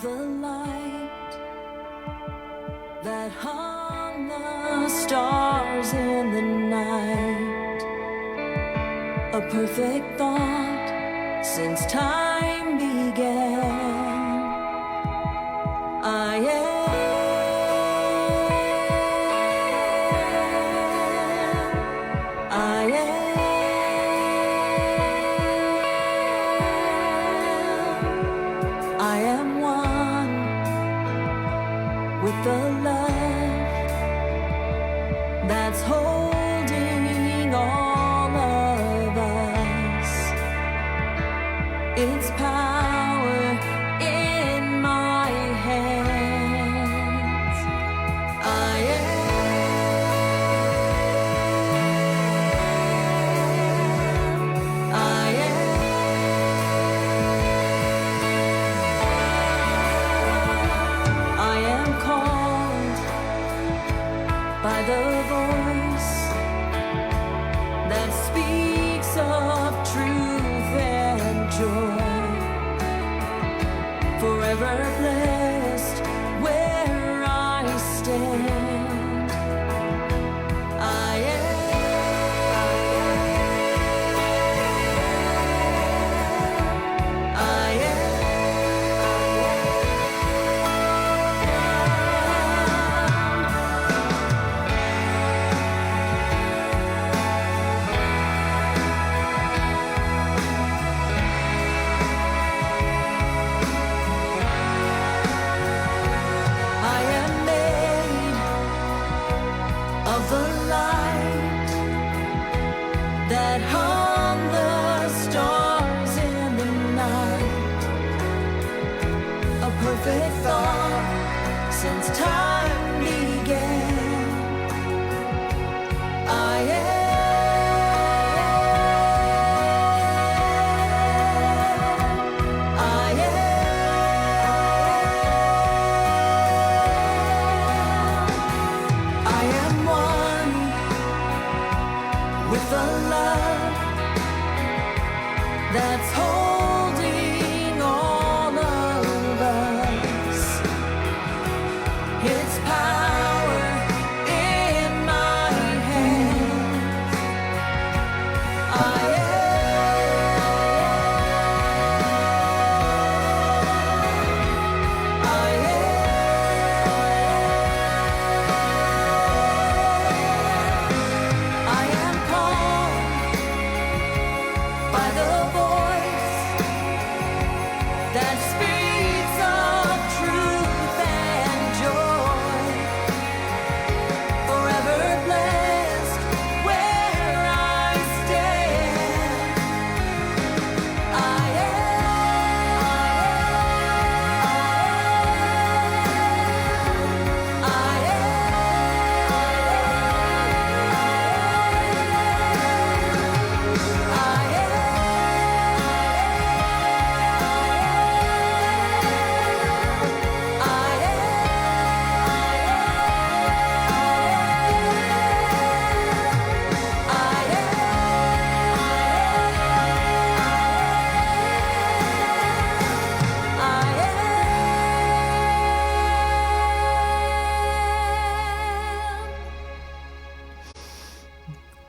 of the light that hung the stars in the night, a perfect thought since time began. I am one with the love that's holding all of us. It's power in my hands. I am called by the voice that speaks of truth and joy, forever blessed where I stand. I am that hung the stars in the night, a perfect thought since time began. I am one with the love that's holding all of us. It's power in my hands. I am by the voice that speaks of truth and joy, forever blessed where I stand. I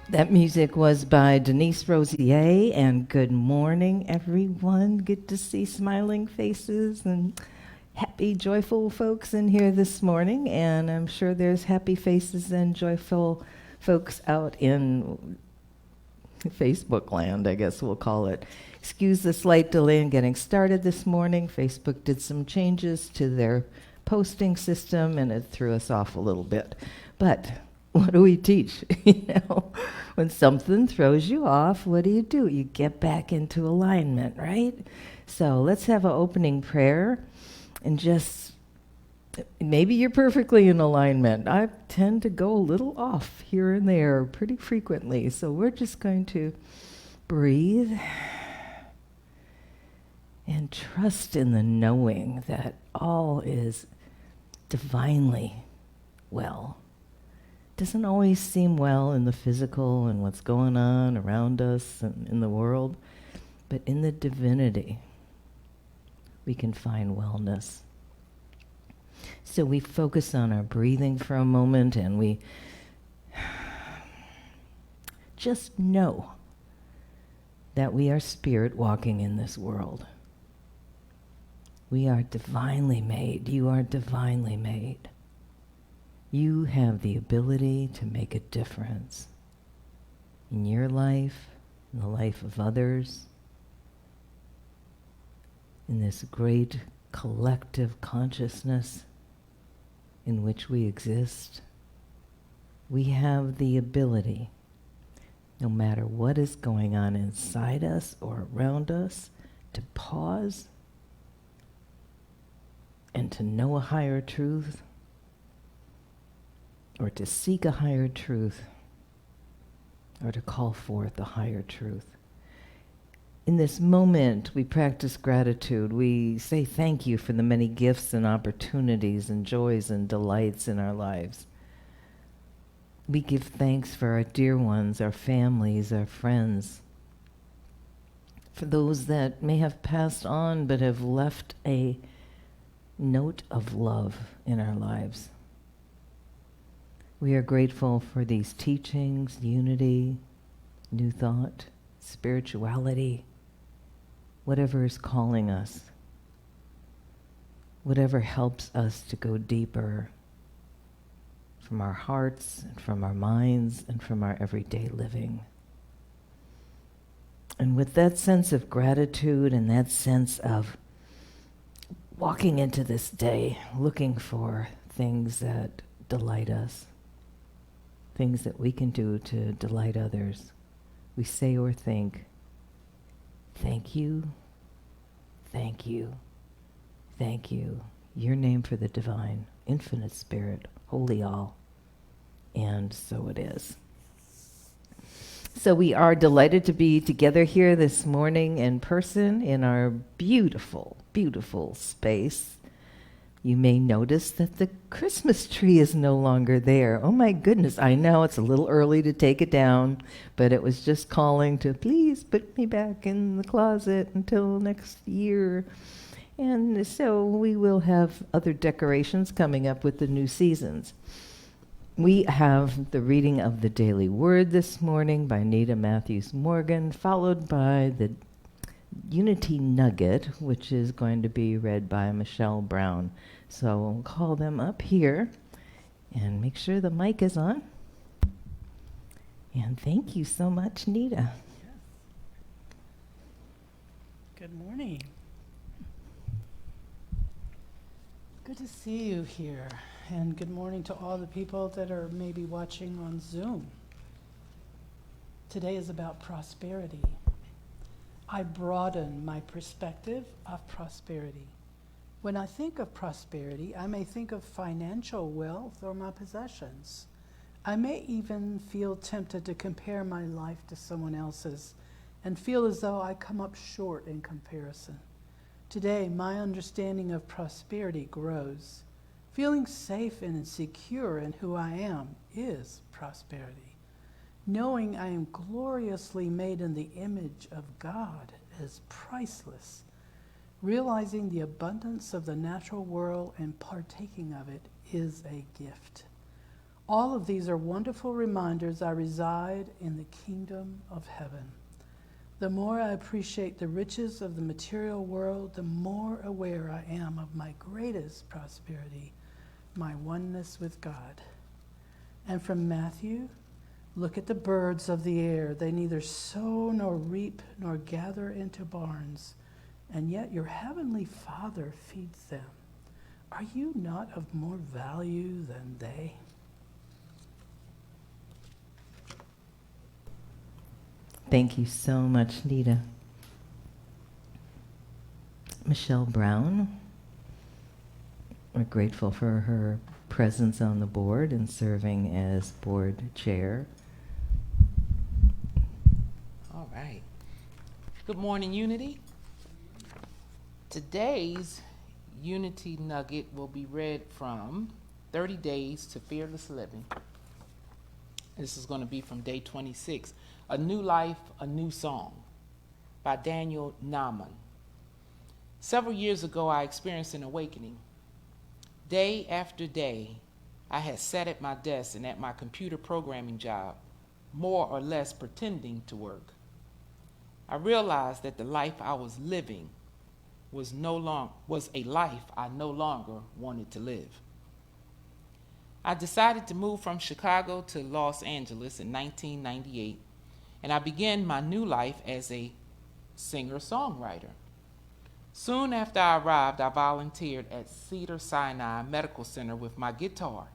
That music was by Denise Rosier, and good morning, everyone. Good to see smiling faces and happy, joyful folks in here this morning, and I'm sure there's happy faces and joyful folks out in Facebook land, I guess we'll call it. Excuse the slight delay in getting started this morning. Facebook did some changes to their posting system, and it threw us off a little bit. But what do we teach? When something throws you off, what do? You get back into alignment, right? So let's have an opening prayer, and just, maybe you're perfectly in alignment. I tend to go a little off here and there pretty frequently, so we're just going to breathe and trust in the knowing that all is divinely well. Doesn't always seem well in the physical and what's going on around us and in the world, but in the divinity, we can find wellness. So we focus on our breathing for a moment and we just know that we are spirit walking in this world. We are divinely made. You are divinely made. You have the ability to make a difference in your life, in the life of others, in this great collective consciousness in which we exist. We have the ability, no matter what is going on inside us or around us, to pause and to know a higher truth, or to seek a higher truth, or to call forth a higher truth. In this moment, we practice gratitude. We say thank you for the many gifts and opportunities and joys and delights in our lives. We give thanks for our dear ones, our families, our friends, for those that may have passed on but have left a note of love in our lives. We are grateful for these teachings, unity, new thought, spirituality, whatever is calling us, whatever helps us to go deeper from our hearts and from our minds and from our everyday living. And with that sense of gratitude and that sense of walking into this day looking for things that delight us, things that we can do to delight others, we say or think, thank you, thank you, thank you. Your name for the divine, infinite spirit, holy all. And so it is. So we are delighted to be together here this morning in person in our beautiful, beautiful space. You may notice that the Christmas tree is no longer there. Oh my goodness, I know it's a little early to take it down, but it was just calling to please put me back in the closet until next year. And so we will have other decorations coming up with the new seasons. We have the reading of the Daily Word this morning by Nita Matthews Morgan, followed by the Unity Nugget, which is going to be read by Michelle Brown. So I'll call them up here and make sure the mic is on. And thank you so much, Nita. Good morning. Good to see you here. And good morning to all the people that are maybe watching on Zoom. Today is about prosperity. I broaden my perspective of prosperity. When I think of prosperity, I may think of financial wealth or my possessions. I may even feel tempted to compare my life to someone else's and feel as though I come up short in comparison. Today, my understanding of prosperity grows. Feeling safe and secure in who I am is prosperity. Knowing I am gloriously made in the image of God is priceless. Realizing the abundance of the natural world and partaking of it is a gift. All of these are wonderful reminders I reside in the kingdom of heaven. The more I appreciate the riches of the material world, the more aware I am of my greatest prosperity, my oneness with God. And from Matthew, look at the birds of the air. They neither sow nor reap nor gather into barns, and yet your heavenly Father feeds them. Are you not of more value than they? Thank you so much, Nita. Michelle Brown, we're grateful for her presence on the board and serving as board chair. All right. Good morning, Unity. Today's Unity Nugget will be read from 30 Days to Fearless Living. This is going to be from day 26. A New Life, a New Song by Daniel Naaman. Several years ago, I experienced an awakening. Day after day, I had sat at my desk and at my computer programming job, more or less pretending to work. I realized that the life I was living was a life I no longer wanted to live. I decided to move from Chicago to Los Angeles in 1998, and I began my new life as a singer-songwriter. Soon after I arrived, I volunteered at Cedars-Sinai Medical Center with my guitar,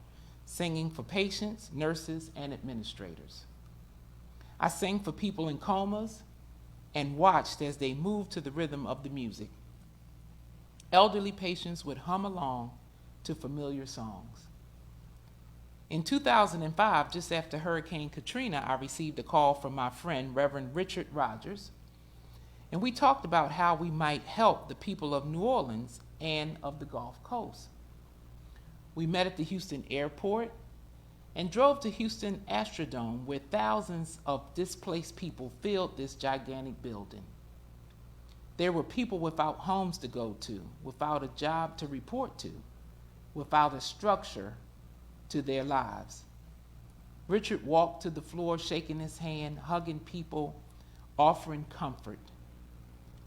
singing for patients, nurses, and administrators. I sang for people in comas and watched as they moved to the rhythm of the music. Elderly patients would hum along to familiar songs. In 2005, just after Hurricane Katrina, I received a call from my friend, Reverend Richard Rogers, and we talked about how we might help the people of New Orleans and of the Gulf Coast. We met at the Houston airport and drove to Houston Astrodome, where thousands of displaced people filled this gigantic building. There were people without homes to go to, without a job to report to, without a structure to their lives. Richard walked to the floor, shaking his hand, hugging people, offering comfort.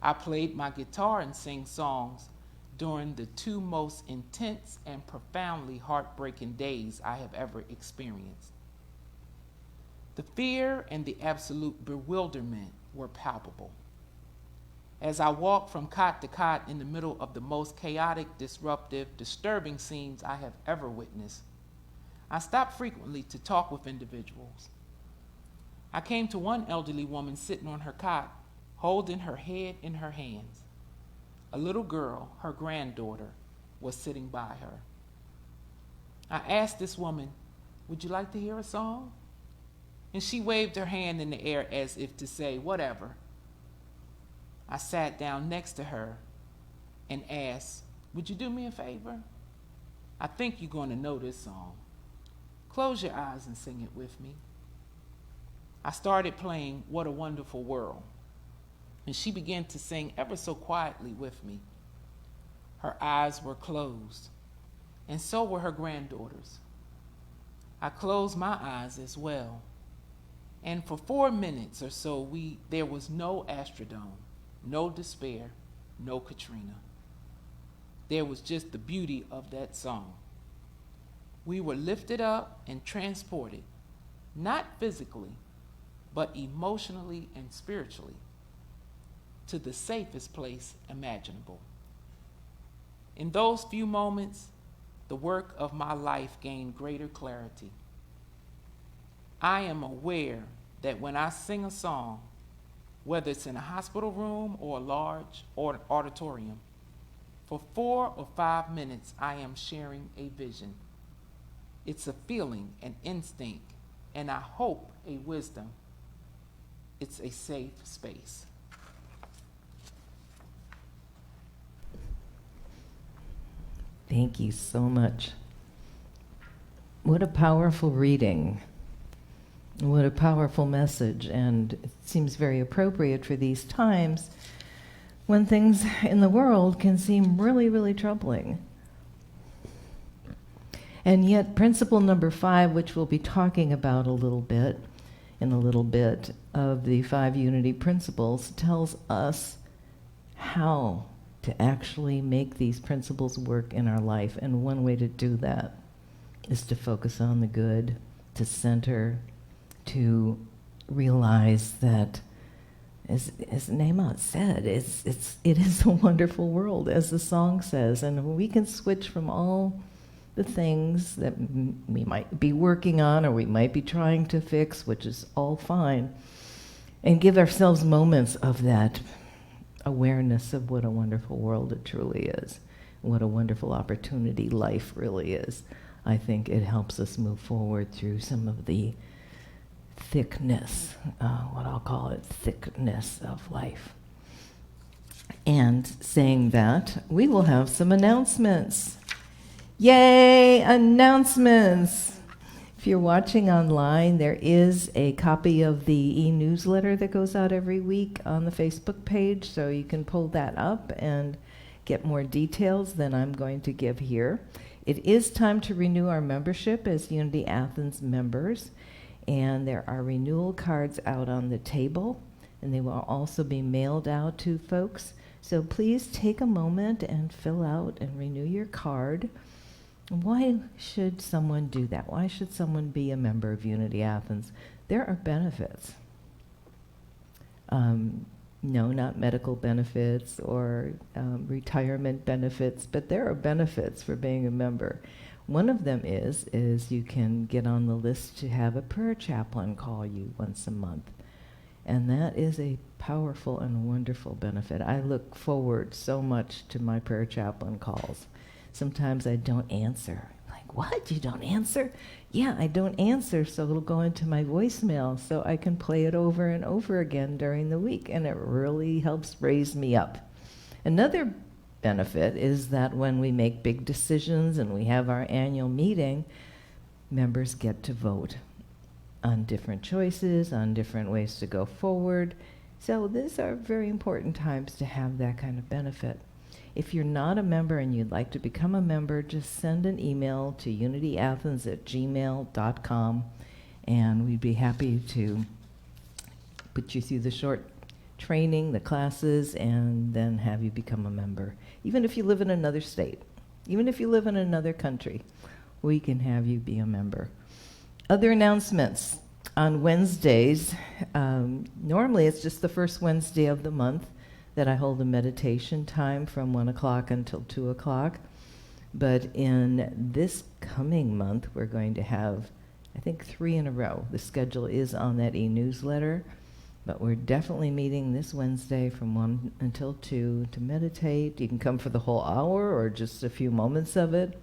I played my guitar and sang songs during the two most intense and profoundly heartbreaking days I have ever experienced. The fear and the absolute bewilderment were palpable. As I walked from cot to cot in the middle of the most chaotic, disruptive, disturbing scenes I have ever witnessed, I stopped frequently to talk with individuals. I came to one elderly woman sitting on her cot, holding her head in her hands. A little girl, her granddaughter, was sitting by her. I asked this woman, "Would you like to hear a song?" And she waved her hand in the air as if to say, "Whatever." I sat down next to her and asked, "Would you do me a favor? I think you're going to know this song. Close your eyes and sing it with me." I started playing "What a Wonderful World," and she began to sing ever so quietly with me. Her eyes were closed, and so were her granddaughters. I closed my eyes as well, and for 4 minutes or so, there was no Astrodome, no despair, no Katrina. There was just the beauty of that song. We were lifted up and transported, not physically, but emotionally and spiritually, to the safest place imaginable. In those few moments, the work of my life gained greater clarity. I am aware that when I sing a song, whether it's in a hospital room or a large auditorium, for 4 or 5 minutes, I am sharing a vision. It's a feeling, an instinct, and I hope a wisdom. It's a safe space. Thank you so much. What a powerful reading. What a powerful message, and it seems very appropriate for these times when things in the world can seem really, really troubling. And yet, principle number 5, which we'll be talking about a little bit, of the 5 unity principles, tells us how to actually make these principles work in our life. And one way to do that is to focus on the good, to center, to realize that, as Neymar said, it is a wonderful world, as the song says, and we can switch from all the things that we might be working on or we might be trying to fix, which is all fine, and give ourselves moments of that awareness of what a wonderful world it truly is, what a wonderful opportunity life really is. I think it helps us move forward through some of the thickness, what I'll call it, thickness of life. And saying that, we will have some announcements. Yay, announcements! If you're watching online, there is a copy of the e-newsletter that goes out every week on the Facebook page, so you can pull that up and get more details than I'm going to give here. It is time to renew our membership as Unity Athens members, and there are renewal cards out on the table, and they will also be mailed out to folks. So please take a moment and fill out and renew your card. Why should someone do that? Why should someone be a member of Unity Athens? There are benefits. No, not medical benefits or retirement benefits, but there are benefits for being a member. One of them is you can get on the list to have a prayer chaplain call you once a month. And that is a powerful and wonderful benefit. I look forward so much to my prayer chaplain calls. Sometimes I don't answer. Like, what? You don't answer? Yeah, I don't answer, so it'll go into my voicemail so I can play it over and over again during the week, and it really helps raise me up. Another benefit is that when we make big decisions and we have our annual meeting, members get to vote on different choices, on different ways to go forward. So these are very important times to have that kind of benefit. If you're not a member and you'd like to become a member, just send an email to unityathens@gmail.com, and we'd be happy to put you through the short training, the classes, and then have you become a member. Even if you live in another state, even if you live in another country, we can have you be a member. Other announcements. On Wednesdays, normally it's just the first Wednesday of the month that I hold a meditation time from 1 o'clock until 2 o'clock. But in this coming month, we're going to have, I think, 3 in a row. The schedule is on that e-newsletter, but we're definitely meeting this Wednesday from 1 until 2 to meditate. You can come for the whole hour or just a few moments of it,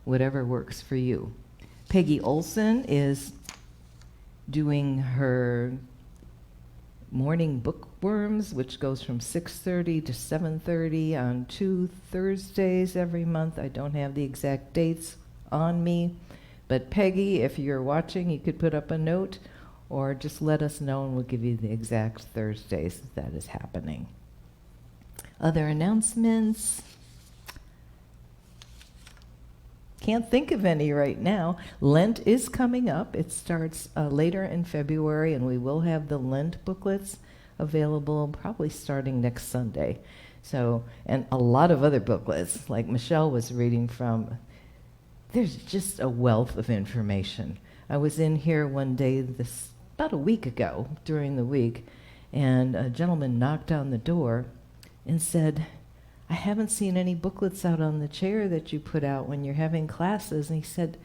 whatever works for you. Peggy Olson is doing her morning bookworms, which goes from 6:30 to 7:30 on 2 Thursdays every month. I don't have the exact dates on me, but Peggy, if you're watching, you could put up a note or just let us know and we'll give you the exact Thursdays that is happening. Other announcements? Can't think of any right now. Lent is coming up. It starts later in February, and we will have the Lent booklets available probably starting next Sunday. So, and a lot of other booklets, like Michelle was reading from. There's just a wealth of information. I was in here one day, about a week ago, during the week, and a gentleman knocked on the door and said, I haven't seen any booklets out on the chair that you put out when you're having classes. And he said,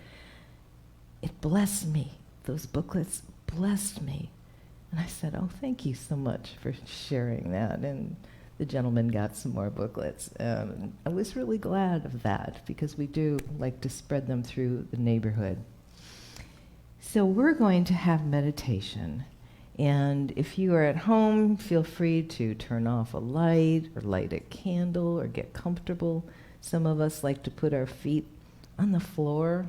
it blessed me. Those booklets blessed me. And I said, oh, thank you so much for sharing that. And the gentleman got some more booklets. I was really glad of that because we do like to spread them through the neighborhood. So we're going to have meditation. And if you are at home, feel free to turn off a light or light a candle or get comfortable. Some of us like to put our feet on the floor.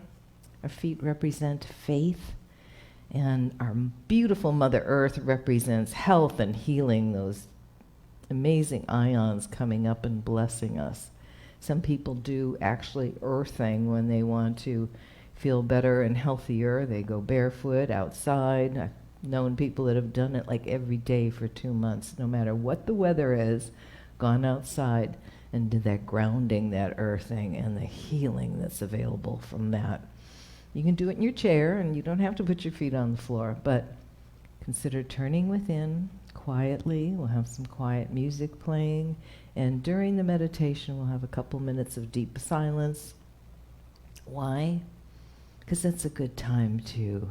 Our feet represent faith. And our beautiful Mother Earth represents health and healing, those amazing ions coming up and blessing us. Some people do actually earthing when they want to feel better and healthier. They go barefoot outside. I've known people that have done it like every day for 2 months, no matter what the weather is, gone outside and did that grounding, that earthing, and the healing that's available from that. You can do it in your chair, and you don't have to put your feet on the floor, but consider turning within quietly. We'll have some quiet music playing, and during the meditation, we'll have a couple minutes of deep silence. Why? Because that's a good time to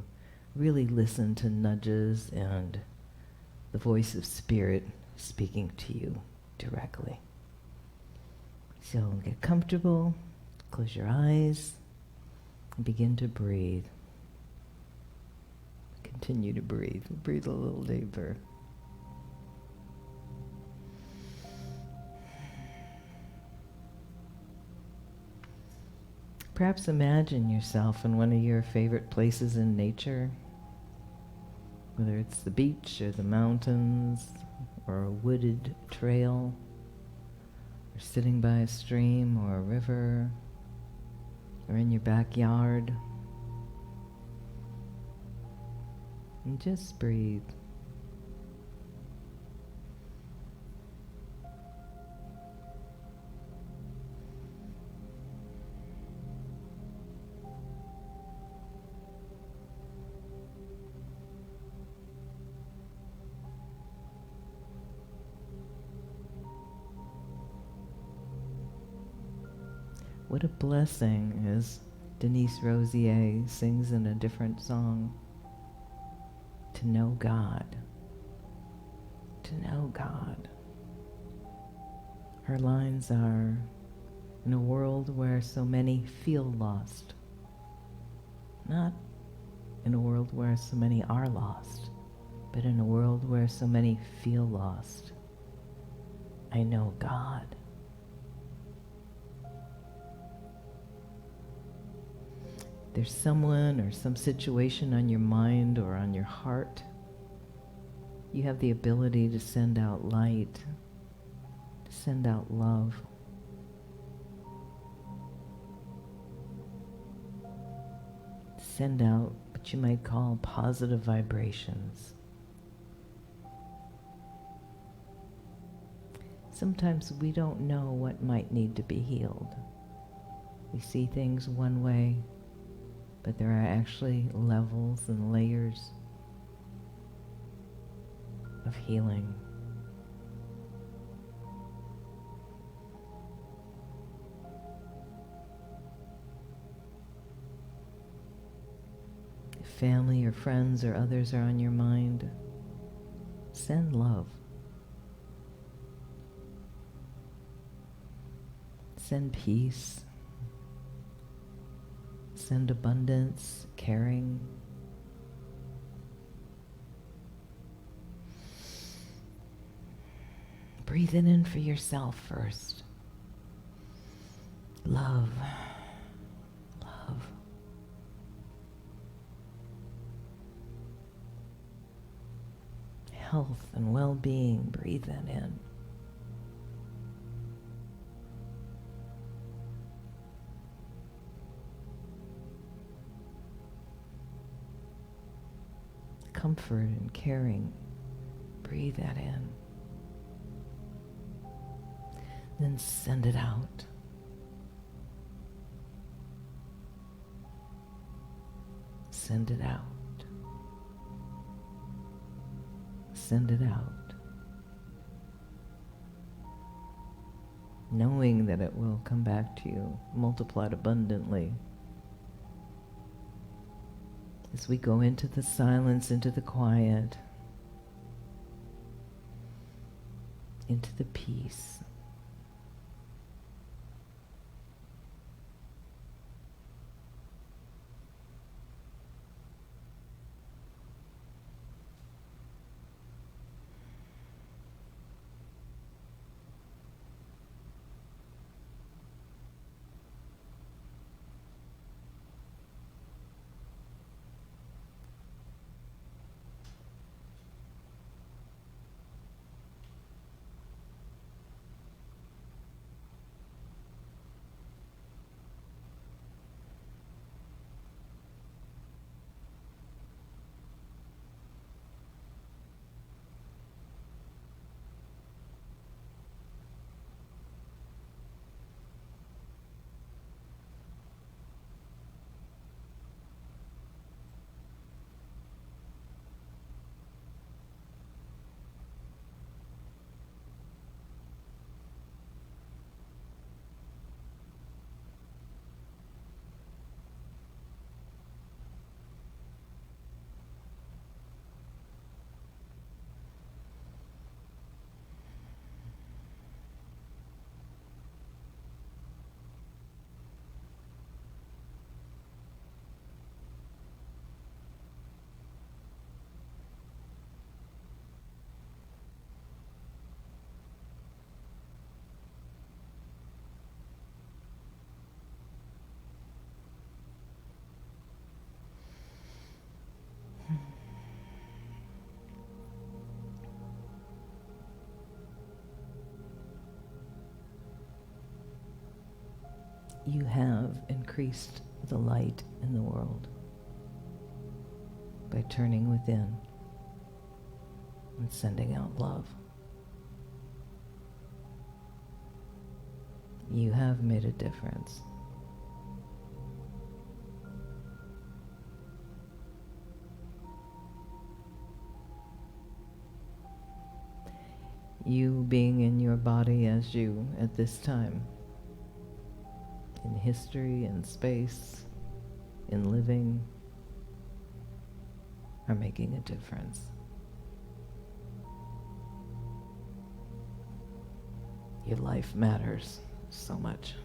really listen to nudges and the voice of Spirit speaking to you directly. So get comfortable, close your eyes, and begin to breathe. Continue to breathe. Breathe a little deeper. Perhaps imagine yourself in one of your favorite places in nature, whether it's the beach or the mountains or a wooded trail, or sitting by a stream or a river, or in your backyard. And just breathe. What a blessing, as Denise Rosier sings in a different song, to know God. To know God. Her lines are, in a world where so many feel lost, not in a world where so many are lost, but in a world where so many feel lost, I know God. There's someone or some situation on your mind or on your heart, you have the ability to send out light, to send out love. To send out what you might call positive vibrations. Sometimes we don't know what might need to be healed. We see things one way, but there are actually levels and layers of healing. If family or friends or others are on your mind, send love. Send peace. Send abundance, caring. Breathe it in for yourself first. Love. Love. Health and well-being, breathe that in. Comfort and caring, breathe that in. Then send it out. Send it out. Send it out. Knowing that it will come back to you multiplied abundantly. As we go into the silence, into the quiet, into the peace. you have increased the light in the world by turning within and sending out love. You have made a difference. You being in your body as you at this time, in history, in space, in living, are making a difference. Your life matters so much.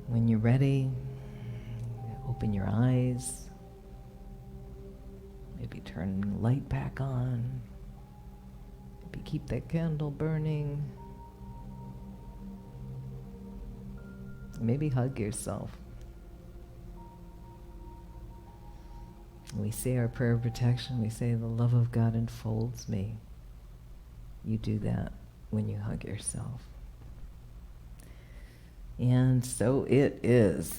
When you're ready, open your eyes, maybe turn the light back on, maybe keep that candle burning, maybe hug yourself. We say our prayer of protection, we say, the love of God enfolds me. You do that when you hug yourself. And so it is.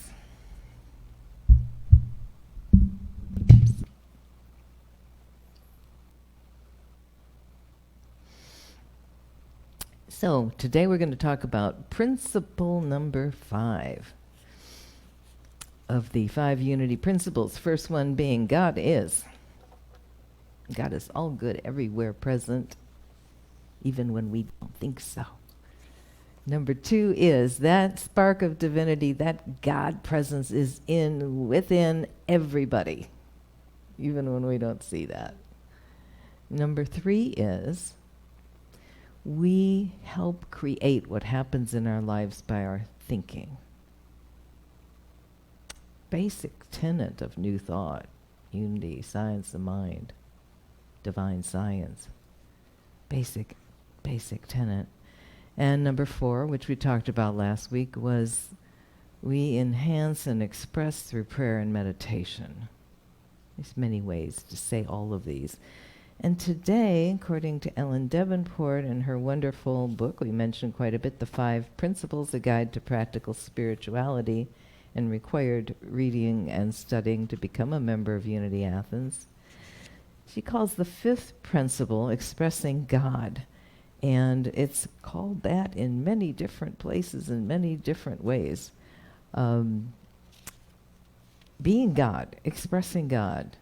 So today we're going to talk about principle number 5 of the 5 unity principles. First one being God is. God is all good, everywhere present, even when we don't think so. Number 2 is that spark of divinity, that God presence is within everybody, even when we don't see that. Number 3 is we help create what happens in our lives by our thinking. Basic tenet of New Thought, unity, science of mind, divine science. Basic tenet. And number 4, which we talked about last week, was we enhance and express through prayer and meditation. There's many ways to say all of these. And today, according to Ellen Davenport and her wonderful book, we mentioned quite a bit, The 5 Principles, A Guide to Practical Spirituality, and required reading and studying to become a member of Unity Athens. She calls the 5th principle expressing God. And it's called that in many different places, in many different ways. Being God, expressing God,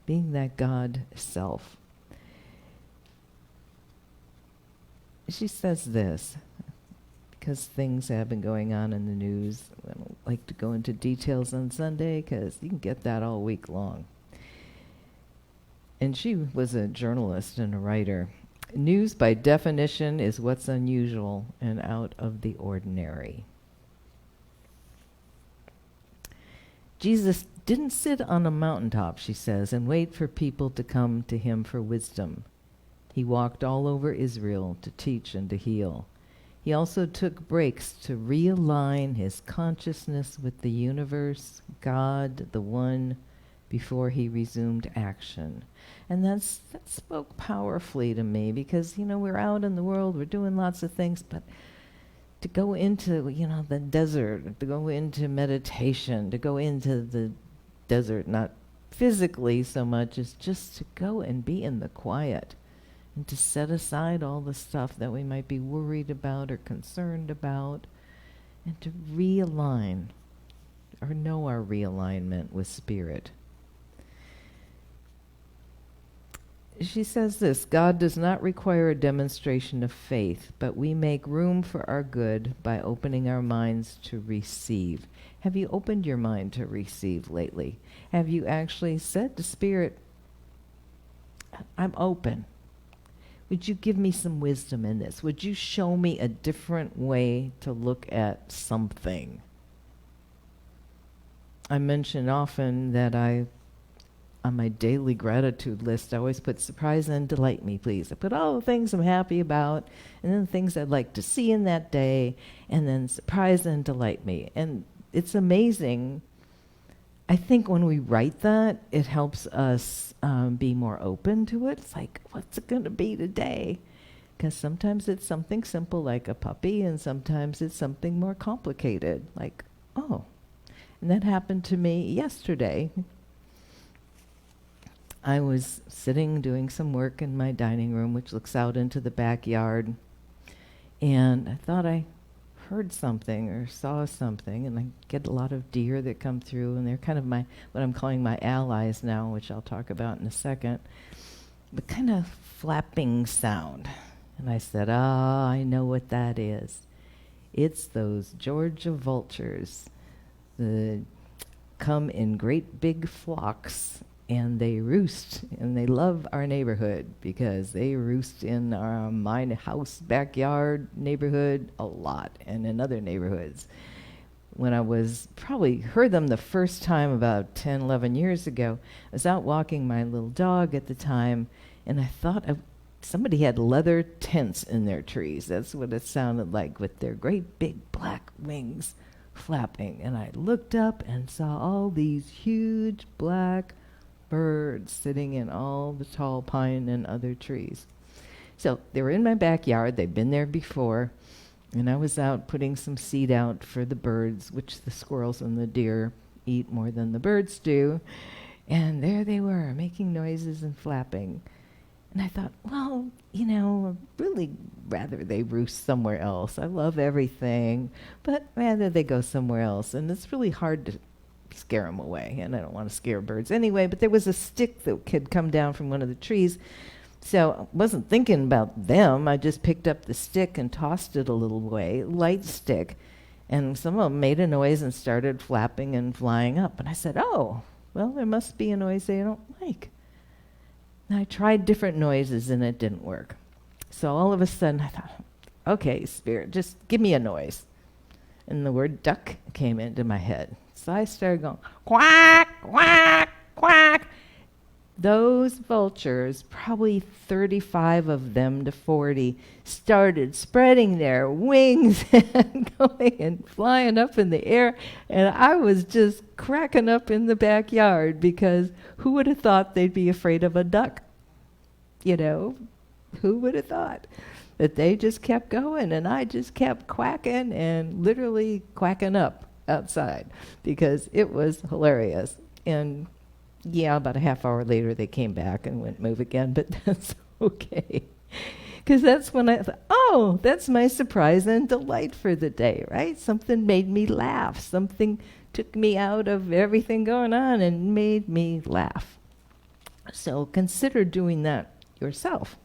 being that God self. She says this, because things have been going on in the news. I don't like to go into details on Sunday, because you can get that all week long. And she was a journalist and a writer. News, by definition, is what's unusual and out of the ordinary. Jesus didn't sit on a mountaintop, she says, and wait for people to come to him for wisdom. He walked all over Israel to teach and to heal. He also took breaks to realign his consciousness with the universe, God, the One, before he resumed action. And that spoke powerfully to me, because, we're out in the world, we're doing lots of things, but to go into, the desert, to go into meditation, to go into the desert, not physically so much as just to go and be in the quiet and to set aside all the stuff that we might be worried about or concerned about, and to realign or know our realignment with Spirit. She says this: God does not require a demonstration of faith, but we make room for our good by opening our minds to receive. Have you opened your mind to receive lately? Have you actually said to Spirit, I'm open. Would you give me some wisdom in this? Would you show me a different way to look at something? I mention often that on my daily gratitude list, I always put surprise and delight me, please. I put all the things I'm happy about, and then the things I'd like to see in that day, and then surprise and delight me. And it's amazing I think when we write that, it helps us be more open to it. It's like, what's it going to be today? Because sometimes it's something simple like a puppy, and sometimes it's something more complicated, like, oh. And that happened to me yesterday. I was sitting doing some work in my dining room, which looks out into the backyard, and I thought I heard something or saw something, and I get a lot of deer that come through, and they're kind of my, what I'm calling my allies now, which I'll talk about in a second, but kind of flapping sound. And I said, I know what that is. It's those Georgia vultures that come in great big flocks, and they roost, and they love our neighborhood because they roost in my house backyard neighborhood a lot, and in other neighborhoods. When I was probably heard them the first time about 10, 11 years ago, I was out walking my little dog at the time, and I thought somebody had leather tents in their trees. That's what it sounded like, with their great big black wings flapping. And I looked up and saw all these huge black birds sitting in all the tall pine and other trees. So they were in my backyard. They'd been there before. And I was out putting some seed out for the birds, which the squirrels and the deer eat more than the birds do. And there they were, making noises and flapping. And I thought, well, I'd really rather they roost somewhere else. I love everything, but rather they go somewhere else. And it's really hard to scare them away, and I don't want to scare birds anyway, but there was a stick that had come down from one of the trees, so I wasn't thinking about them. I just picked up the stick and tossed it a little way, light stick, and some of them made a noise and started flapping and flying up. And I said, oh, well, there must be a noise they don't like. And I tried different noises, and it didn't work. So all of a sudden, I thought, okay, Spirit, just give me a noise. And the word duck came into my head. So I started going, quack, quack, quack. Those vultures, probably 35 of them to 40, started spreading their wings and going and flying up in the air. And I was just cracking up in the backyard, because who would have thought they'd be afraid of a duck? Who would have thought? But they just kept going, and I just kept quacking and literally quacking up outside, because it was hilarious. And yeah, about a half hour later, they came back and went move again, but that's okay. Because that's when I thought, oh, that's my surprise and delight for the day, right? Something made me laugh. Something took me out of everything going on and made me laugh. So consider doing that yourself.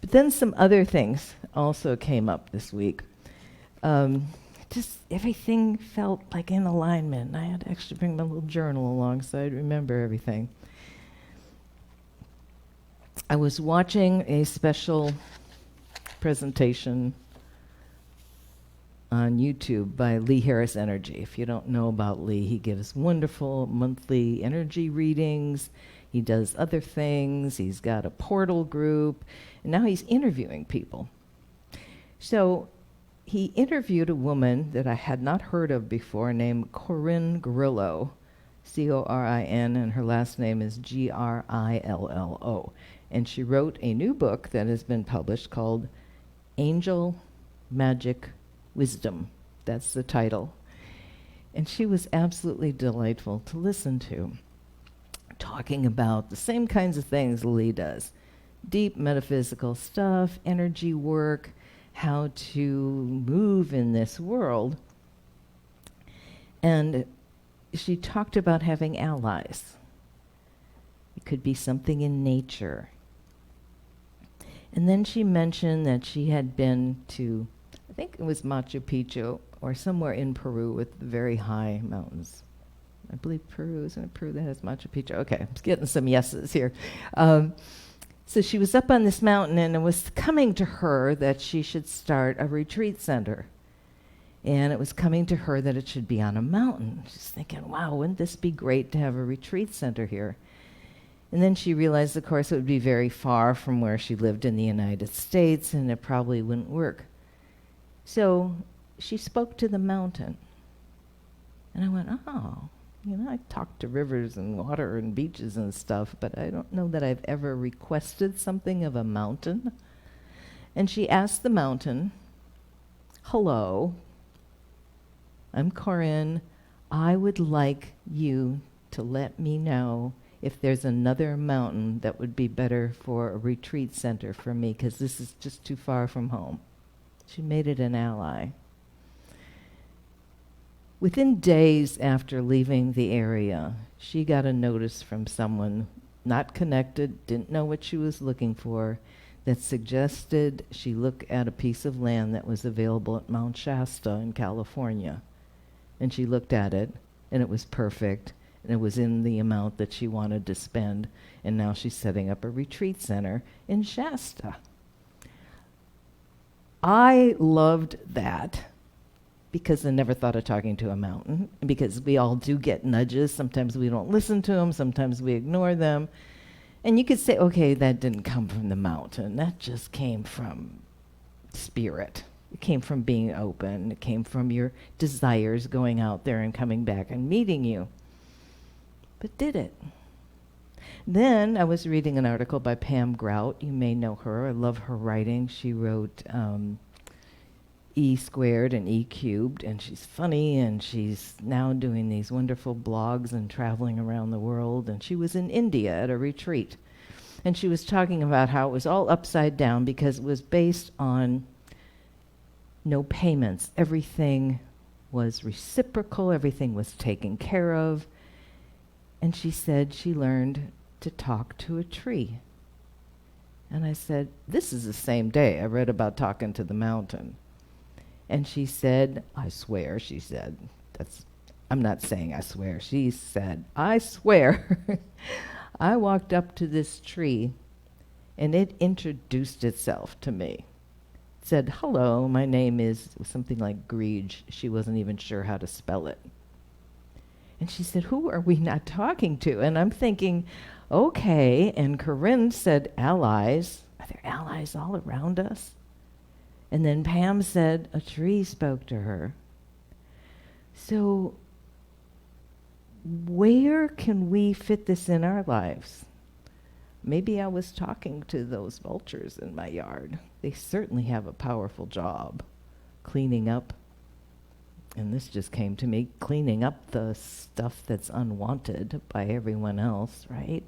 But then some other things also came up this week. Just everything felt like in alignment. I had to actually bring my little journal along so I'd remember everything. I was watching a special presentation on YouTube by Lee Harris Energy. If you don't know about Lee, he gives wonderful monthly energy readings. He does other things. He's got a portal group. And now he's interviewing people. So he interviewed a woman that I had not heard of before named Corinne Grillo, C-O-R-I-N, and her last name is G-R-I-L-L-O. And she wrote a new book that has been published called Angel Magic Wisdom. That's the title. And she was absolutely delightful to listen to, talking about the same kinds of things Lee does. Deep metaphysical stuff, energy work, how to move in this world. And she talked about having allies. It could be something in nature. And then she mentioned that she had been to, I think it was Machu Picchu, or somewhere in Peru with very high mountains. I believe Peru, isn't it Peru that has Machu Picchu? Okay, I'm getting some yeses here. So she was up on this mountain, and it was coming to her that she should start a retreat center. And it was coming to her that it should be on a mountain. She's thinking, wow, wouldn't this be great to have a retreat center here? And then she realized, of course, it would be very far from where she lived in the United States, and it probably wouldn't work. So she spoke to the mountain. And I went, oh, You know, I talk to rivers and water and beaches and stuff, but I don't know that I've ever requested something of a mountain. And she asked the mountain, hello, I'm Corinne. I would like you to let me know if there's another mountain that would be better for a retreat center for me, because this is just too far from home. She made it an ally. Within days after leaving the area, she got a notice from someone not connected, didn't know what she was looking for, that suggested she look at a piece of land that was available at Mount Shasta in California. And she looked at it, and it was perfect, and it was in the amount that she wanted to spend, and now she's setting up a retreat center in Shasta. I loved that because I never thought of talking to a mountain, because we all do get nudges. Sometimes we don't listen to them, sometimes we ignore them. And you could say, okay, that didn't come from the mountain. That just came from spirit. It came from being open. It came from your desires going out there and coming back and meeting you. But did it? Then I was reading an article by Pam Grout. You may know her. I love her writing. She wrote E Squared and E Cubed, and she's funny, and she's now doing these wonderful blogs and traveling around the world. And she was in India at a retreat, and she was talking about how it was all upside down because it was based on no payments. Everything was reciprocal, everything was taken care of. And she said she learned to talk to a tree. And I said, this is the same day I read about talking to the mountain. And she said, I swear, she said, I'm not saying I swear. She said, I swear. I walked up to this tree and it introduced itself to me. It said, hello, my name is something like Greege. She wasn't even sure how to spell it. And she said, who are we not talking to? And I'm thinking, okay. And Corinne said, allies. Are there allies all around us? And then Pam said, a tree spoke to her. So where can we fit this in our lives? Maybe I was talking to those vultures in my yard. They certainly have a powerful job cleaning up. And this just came to me, cleaning up the stuff that's unwanted by everyone else, right?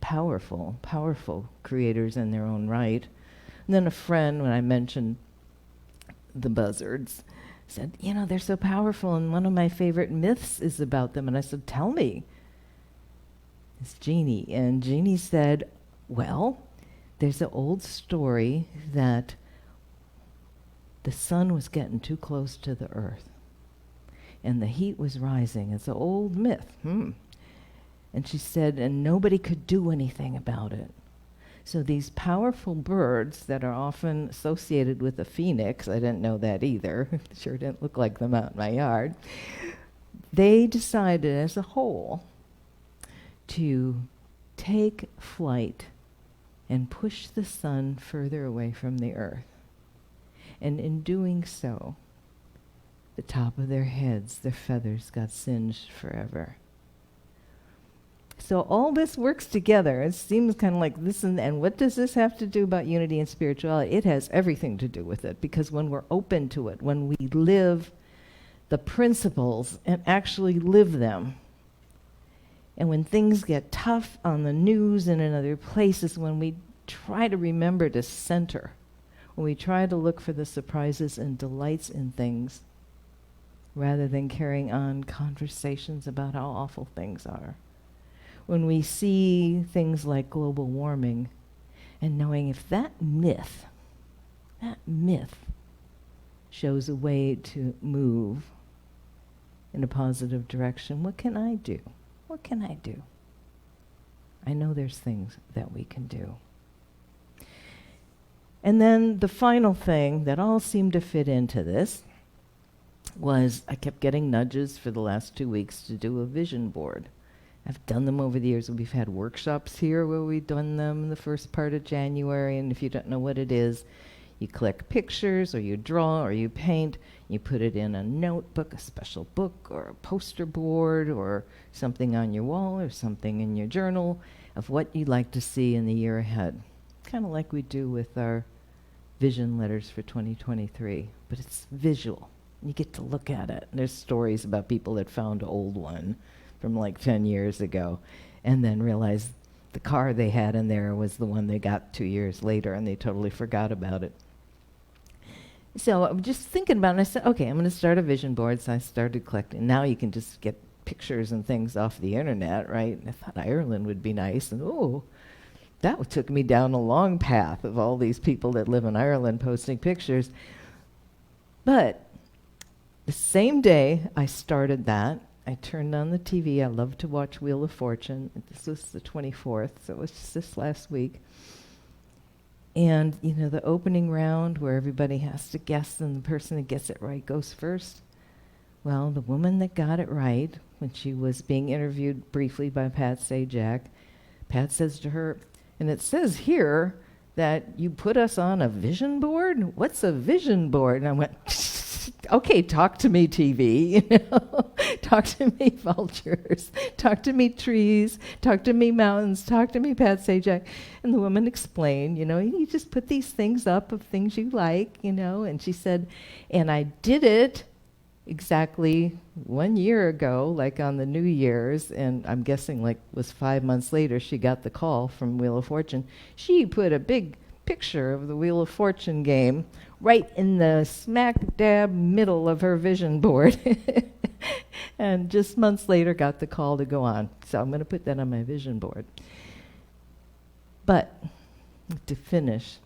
Powerful, powerful creators in their own right. And then a friend, when I mentioned the buzzards, said, you know, they're so powerful, and one of my favorite myths is about them. And I said, tell me. It's Jeannie. And Jeannie said, well, there's an old story that the sun was getting too close to the earth, and the heat was rising. It's an old myth. And she said, and nobody could do anything about it. So these powerful birds that are often associated with a phoenix, I didn't know that either, sure didn't look like them out in my yard, they decided as a whole to take flight and push the sun further away from the earth. And in doing so, the top of their heads, their feathers got singed forever. So all this works together. It seems kind of like this, and what does this have to do about unity and spirituality? It has everything to do with it, because when we're open to it, when we live the principles and actually live them, and when things get tough on the news and in other places, when we try to remember to center, when we try to look for the surprises and delights in things, rather than carrying on conversations about how awful things are. When we see things like global warming and knowing if that myth shows a way to move in a positive direction, what can I do? What can I do? I know there's things that we can do. And then the final thing that all seemed to fit into this was I kept getting nudges for the last 2 weeks to do a vision board. I've done them over the years. We've had workshops here where we've done them in the first part of January, and if you don't know what it is, You collect pictures, or you draw, or you paint. You put it in a notebook, a special book, or a poster board, or something on your wall, or something in your journal of what you'd like to see in the year ahead. Kind of like we do with our vision letters for 2023, but it's visual. You get to look at it. There's stories about people that found an old one from like 10 years ago and then realized the car they had in there was the one they got 2 years later, and they totally forgot about it. So I'm just thinking about it, and I said, okay, I'm going to start a vision board. So I started collecting. Now you can just get pictures and things off the internet, right? And I thought Ireland would be nice, and that took me down a long path of all these people that live in Ireland posting pictures. But the same day I started that, I turned on the TV. I love to watch Wheel of Fortune. This was the 24th, so it was just this last week. And, the opening round where everybody has to guess, and the person that gets it right goes first. Well, the woman that got it right, when she was being interviewed briefly by Pat Sajak, Pat says to her, and it says here that you put us on a vision board? What's a vision board? And I went, okay, talk to me, TV, talk to me, vultures, talk to me, trees, talk to me, mountains, talk to me, Pat Sajak. And the woman explained, you just put these things up of things you like, and she said, and I did it exactly 1 year ago, like on the New Year's, and I'm guessing was 5 months later, she got the call from Wheel of Fortune. She put a big picture of the Wheel of Fortune game right in the smack dab middle of her vision board. And just months later got the call to go on. So I'm going to put that on my vision board. But to finish,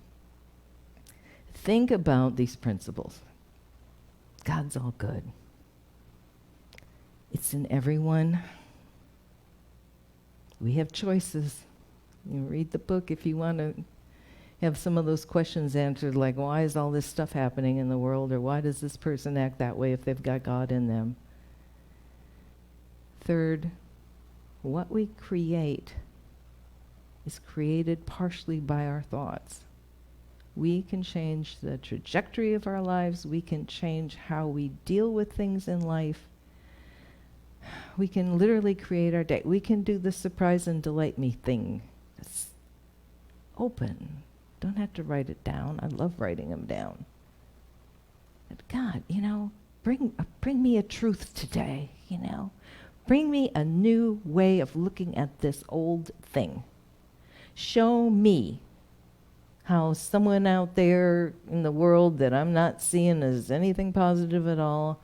think about these principles. God's all good. It's in everyone. We have choices. You read the book if you want to have some of those questions answered, like why is all this stuff happening in the world, or why does this person act that way if they've got God in them? Third, what we create is created partially by our thoughts. We can change the trajectory of our lives. We can change how we deal with things in life. We can literally create our day. We can do the surprise and delight me thing. It's open. Don't have to write it down. I love writing them down. But God, bring me a truth today, Bring me a new way of looking at this old thing. Show me how someone out there in the world that I'm not seeing as anything positive at all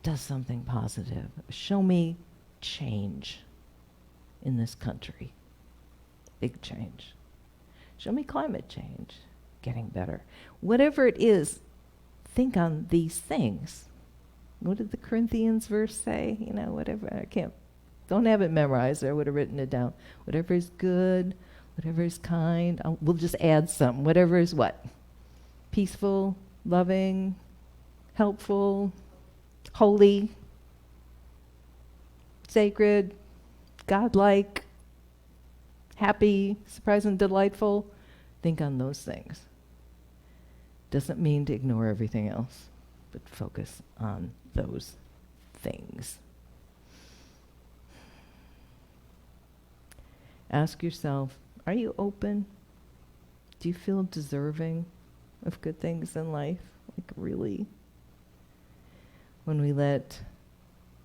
does something positive. Show me change in this country. Big change. Show me climate change, getting better. Whatever it is, think on these things. What did the Corinthians verse say? Whatever. Don't have it memorized. I would have written it down. Whatever is good, whatever is kind. We'll just add something. Whatever is what? Peaceful, loving, helpful, holy, sacred, godlike, happy, surprising, delightful. Think on those things. Doesn't mean to ignore everything else, but focus on those things. Ask yourself, are you open? Do you feel deserving of good things in life? Like really? When we let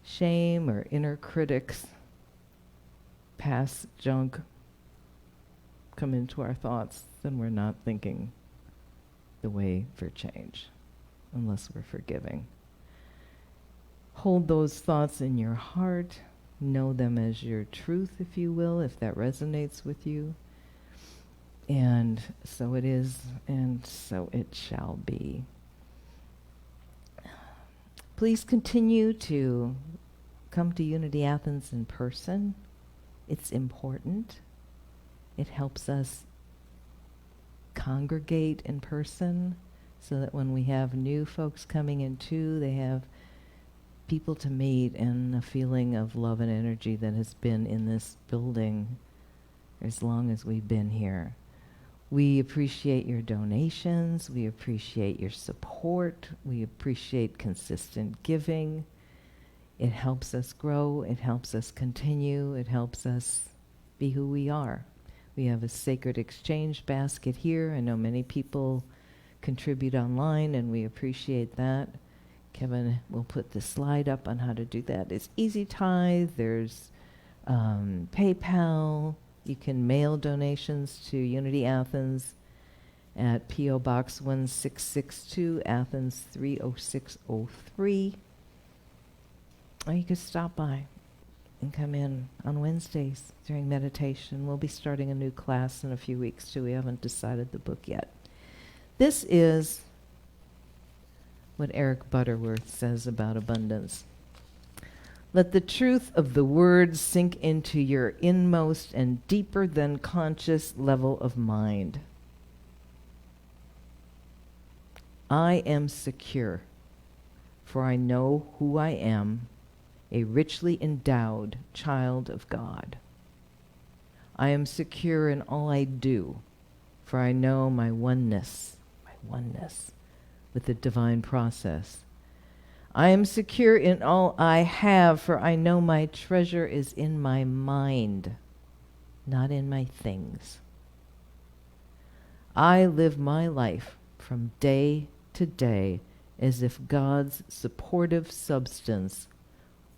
shame or inner critics, past junk come into our thoughts, then we're not thinking the way for change, unless we're forgiving. Hold those thoughts in your heart. Know them as your truth, if you will, if that resonates with you. And so it is, and so it shall be. Please continue to come to Unity Athens in person. It's important. It helps us congregate in person so that when we have new folks coming in too, they have people to meet and a feeling of love and energy that has been in this building as long as we've been here. We appreciate your donations. We appreciate your support. We appreciate consistent giving. It helps us grow. It helps us continue. It helps us be who we are. We have a sacred exchange basket here. I know many people contribute online, and we appreciate that. Kevin will put the slide up on how to do that. It's Easy Tithe. There's PayPal. You can mail donations to Unity Athens at P.O. Box 1662, Athens 30603. Or you could stop by and come in on Wednesdays during meditation. We'll be starting a new class in a few weeks, too. We haven't decided the book yet. This is what Eric Butterworth says about abundance. Let the truth of the words sink into your inmost and deeper than conscious level of mind. I am secure, for I know who I am, a richly endowed child of God. I am secure in all I do, for I know my oneness with the divine process. I am secure in all I have, for I know my treasure is in my mind, not in my things. I live my life from day to day as if God's supportive substance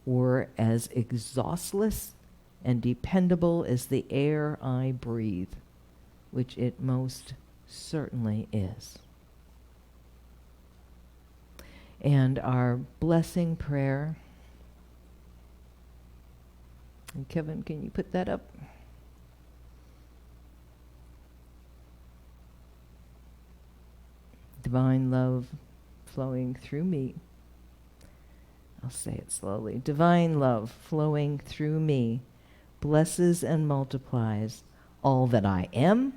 were as exhaustless and dependable as the air I breathe, which it most certainly is. And our blessing prayer. And Kevin, can you put that up? Divine love flowing through me. I'll say it slowly. Divine love flowing through me blesses and multiplies all that I am,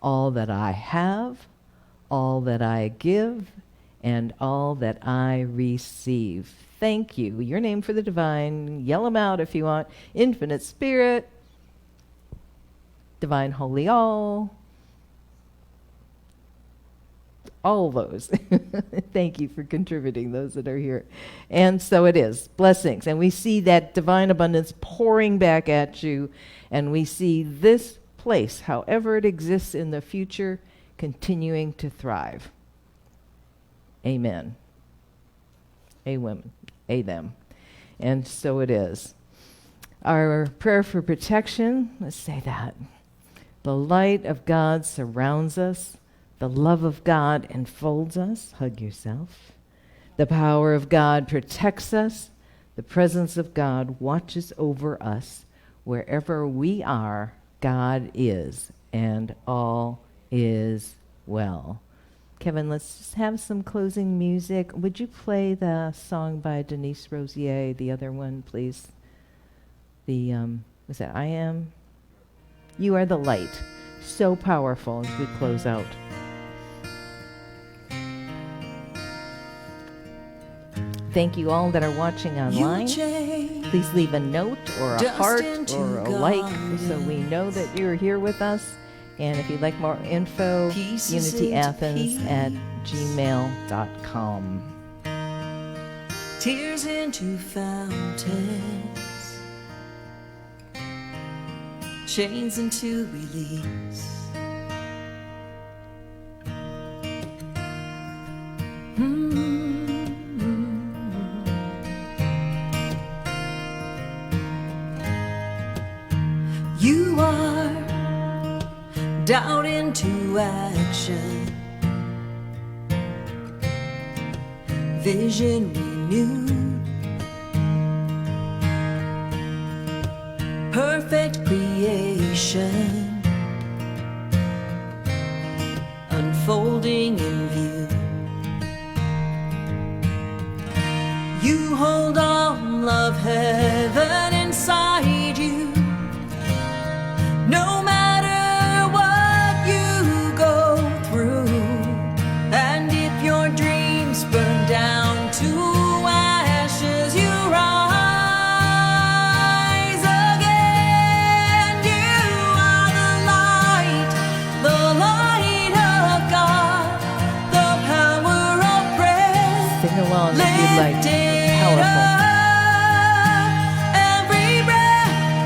all that I have, all that I give, and all that I receive. Thank you. Your name for the divine. Yell them out if you want. Infinite Spirit, Divine Holy All those. Thank you for contributing, those that are here. And so it is. Blessings. And we see that divine abundance pouring back at you. And we see this place, however it exists in the future, continuing to thrive. Amen. A women. A them. And so it is. Our prayer for protection, let's say that. The light of God surrounds us. The love of God enfolds us. Hug yourself. The power of God protects us. The presence of God watches over us. Wherever we are, God is, and all is well. Kevin, let's just have some closing music. Would you play the song by Denise Rosier, the other one, please? The, was that I Am? You Are the Light. So powerful as we close out. Thank you all that are watching online. Please leave a note or a heart or a like so we know that you're here with us. And if you'd like more info, unityathens@gmail.com. Tears into fountains, chains into release. You are doubt into action, vision renewed, perfect creation unfolding in view. You hold all of heaven inside you. No matter what you go through, and if your dreams burn down to ashes, you rise again. You are the light, the light. along if you'd like. It's powerful. Every breath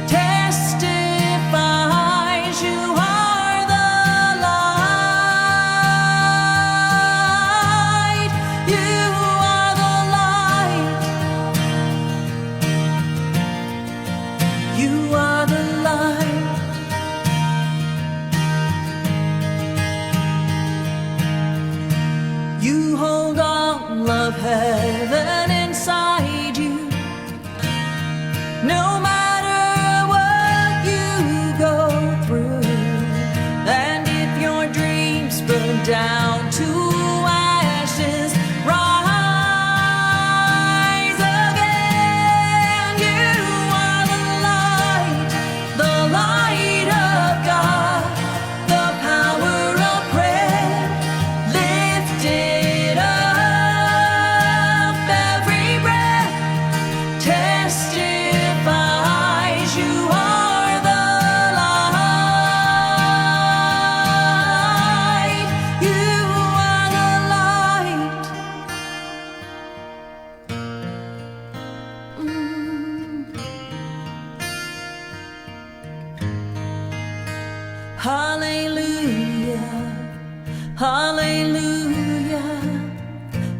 testifies you are the light. You are the light. You are the light. You hold all of heaven inside you. No matter what you go through, and if your dreams burn down to ashes, rise again. You are the light of God, the power of prayer lifted up. Every breath testifies you are the light. You are the light. Hallelujah, hallelujah,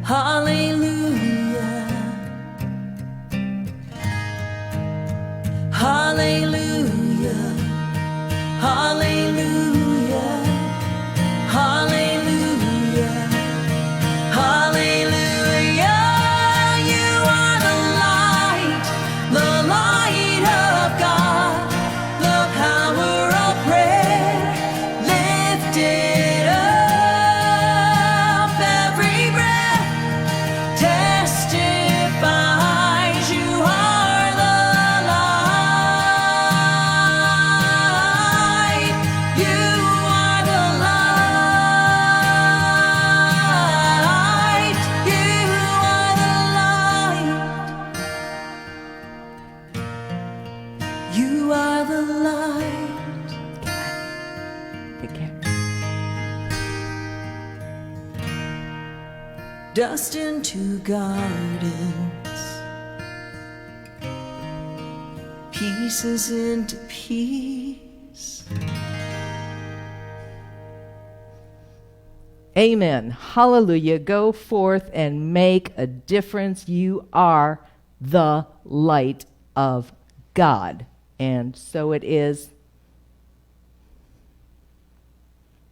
hallelujah, hallelujah, hallelujah, hallelujah, hallelujah. You are the light of God, the power of prayer lifted up. Every breath testifies you are the light. You are the light. You are the light. You are the light. Take care. Dust into gardens, pieces into peace. Amen. Hallelujah. Go forth and make a difference. You are the light of God. And so it is.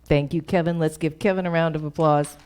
Thank you, Kevin. Let's give Kevin a round of applause.